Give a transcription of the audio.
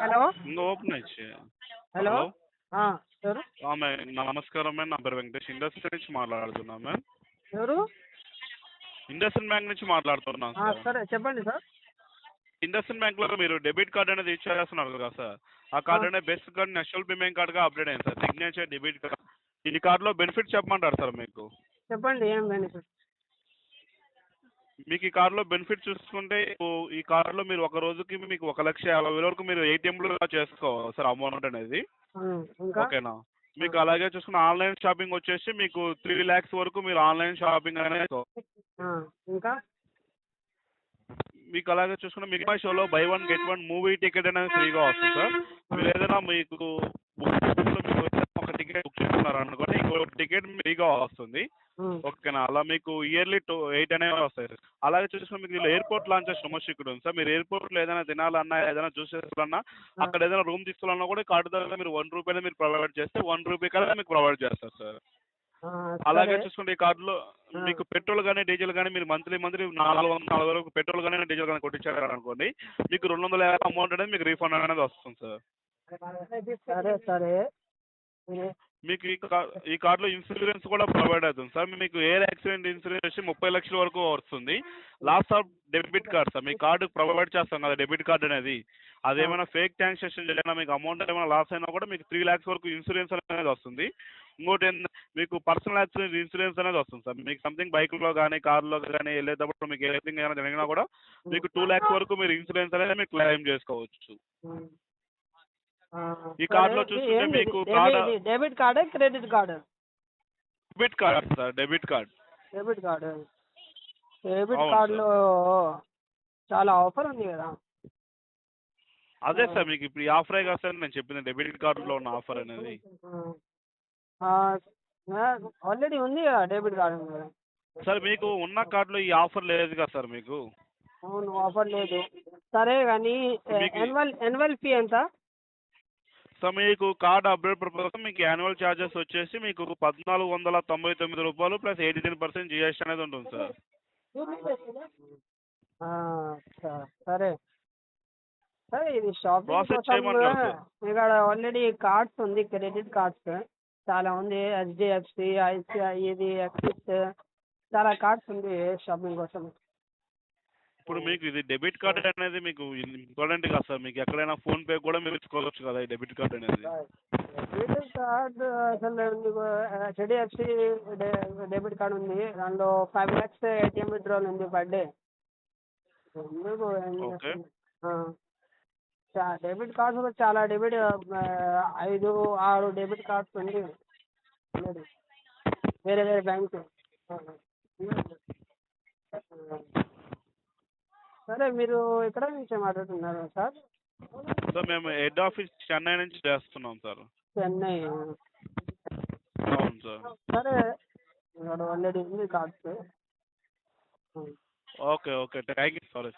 Hello ఇంకా open ఇచ్చి hello hello ఎవరు నమస్కారం మ్యామ్. నా పేరు వెంకటేష్, ఇండస్ట్రీ నుంచి మాట్లాడుతున్నాం మ్యామ్. ఎవరు ఇండస్ఇండ్ బ్యాంక్ నుంచి మాట్లాడుతున్నాం సార్. సరే చెప్పండి సార్. ఇండస్ఇండ్ బ్యాంక్లో మీరు డెబిట్ కార్డ్ అనేది రీఛార్జ్ చేస్తున్నారు కదా సార్. ఆ కార్డ్ అనేది బెస్ట్ కార్డ్ నేషనల్ పేమెంట్ కార్డ్గా అప్డేట్ అయింది సార్. Signature debit card. ఈ కార్డులో బెనిఫిట్స్ చెప్పమంటారు సార్ మీకు. చెప్పండి ఏం బెనిఫిట్. మీకు ఈ కార్డులో బెనిఫిట్ చూసుకుంటే ఈ కార్డులో మీరు ఒక రోజుకి మీకు 1,50,000 వరకు మీరు ఏటీఎంలో చేసుకోవాలి సార్ అమౌంట్ అనేది. ఇంకా ఓకేనా. మీకు అలాగే చూసుకున్న ఆన్లైన్ షాపింగ్ వచ్చేసి మీకు 3 lakhs వరకు మీరు ఆన్లైన్ షాపింగ్ అనేది ఇంకా మీకు అలాగే చూసుకున్న మిగతా షోలో by one get one movie ticket అనేది ఫ్రీగా వస్తుంది సార్. మీరు ఏదైనా మీకు ఒక టికెట్ బుక్ చేసుకున్నారు అనుకోండి, ఇంకో టికెట్ ఫ్రీగా వస్తుంది. ఓకేనా. అలా మీకు ఇయర్లీ 8 అనేవి వస్తాయి. అలాగే చూసుకున్న మీకు ఎయిర్పోర్ట్ లాంచ్ సమస్య ఇక్కడ ఉంది సార్. మీరు ఎయిర్పోర్ట్లో ఏదైనా తినాలన్నా ఏదైనా జ్యూస్ చేసుకోవాలన్నా అక్కడ ఏదైనా రూమ్ తీసుకోవాలన్నా కూడా కార్డు ద్వారా మీరు ₹1 మీరు ప్రొవైడ్ చేస్తే ₹1 కల్లా మీకు ప్రొవైడ్ చేస్తారు సార్. అలాగే చూసుకుంటే ఈ కార్డులో మీకు పెట్రోల్ కానీ డీజిల్ కానీ మీరు మంత్లీ 440 వరకు పెట్రోల్ కానీ డీజిల్ కానీ కొట్టించారు అనుకోండి, మీకు 250 అమౌంట్ అనేది మీకు రీఫండ్ అనేది వస్తుంది సార్. సరే సరే మీకు ఈ కార్డులో ఇన్సూరెన్స్ కూడా ప్రొవైడ్ అవుతుంది సార్. మీకు ఎయిర్ యాక్సిడెంట్ ఇన్సూరెన్స్ వచ్చి 30 లక్షల వరకు వస్తుంది. Loss of debit card sir. మీ కార్డు ప్రొవైడ్ చేస్తాం కదా డెబిట్ కార్డ్ అనేది, అదేమైనా ఫేక్ ట్రాన్సాక్షన్ జరిగినా మీకు అమౌంట్ ఏమైనా లాస్ అయినా కూడా మీకు 3 lakhs వరకు ఇన్సూరెన్స్ అనేది వస్తుంది. ఇంకోటి మీకు పర్సనల్ యాక్సిడెంట్ ఇన్సూరెన్స్ అనేది వస్తుంది సార్. మీకు సంథింగ్ బైక్లో కానీ కార్లో కానీ వెళ్ళేటప్పుడు మీకు ఏదైనా ఏమైనా జరిగినా కూడా మీకు 2 lakhs వరకు మీరు ఇన్సూరెన్స్ అనేది మీకు క్లెయిమ్ చేసుకోవచ్చు. ఈ కార్డులో చూస్తుంటే మీకు debit card credit card. Debit card sir. Debit card. Debit card. Debit కార్డులో చాలా ఆఫర్ ఉంది కదా. అదే సార్ మీకు ఇప్పుడు ఈ ఆఫరే కదా సార్ నేను చెప్పింది, డెబిట్ కార్డులో ఉన్న ఆఫర్ అనేది. ఆల్రెడీ ఉంది కదా డెబిట్ కార్డు సార్. మీకు ఉన్న కార్డులో ఈ ఆఫర్ లేదు కదా సార్ మీకు. అవును ఆఫర్ లేదు. సరే కానీ యాన్యువల్ ఫీ ఎంత సార్? మీకు కార్డ్ అప్డేట్ ప్రపోజల్ మీకు యాన్యువల్ ఛార్జెస్ వచ్చేసి మీకు ₹1,499 ప్లస్ 18% GST అనేది ఉంటుంది సార్. సరే సరే ఇది షాపింగ్ ప్రాసెస్ కోసం చేయమంటారు సార్. ఇక్కడ ఆల్రెడీ కార్డ్స్ ఉంది, క్రెడిట్ కార్డ్స్ చాలా ఉంది. HDFC, ICICI, ఇది యాక్సిస్ చాలా కార్డ్స్ ఉంది షాపింగ్ కోసం. ఇప్పుడు మీకు ఇది డెబిట్ కార్డ్ అనేది మీకు ఇంపార్టెంట్ కదా సార్. మీకు ఎక్కడైనా ఫోన్పే కూడా మీరు ఇచ్చుకోవచ్చు కదా ఈ డెబిట్ కార్డ్ అనేది. డెబిట్ కార్డ్ అసలు మీకు HDFC డెబిట్ కార్డ్ ఉంది, దానిలో 5 lakhs ATM విత్డ్రాల్ ఉంది per day. Okay. Debit cards చాలా 5-6 డెబిట్ కార్డ్స్ ఉంది వేరే వేరే బ్యాంక్. సరే మీరు ఎక్కడ నుంచి మాట్లాడుతున్నారు సార్? సార్ మేము హెడ్ ఆఫీస్ చెన్నై నుంచి చేస్తున్నాం సార్. చెన్నై. అవును సార్. సరే ఇక్కడ ఆల్రెడీ ఉంది cards. Okay okay thank you sir.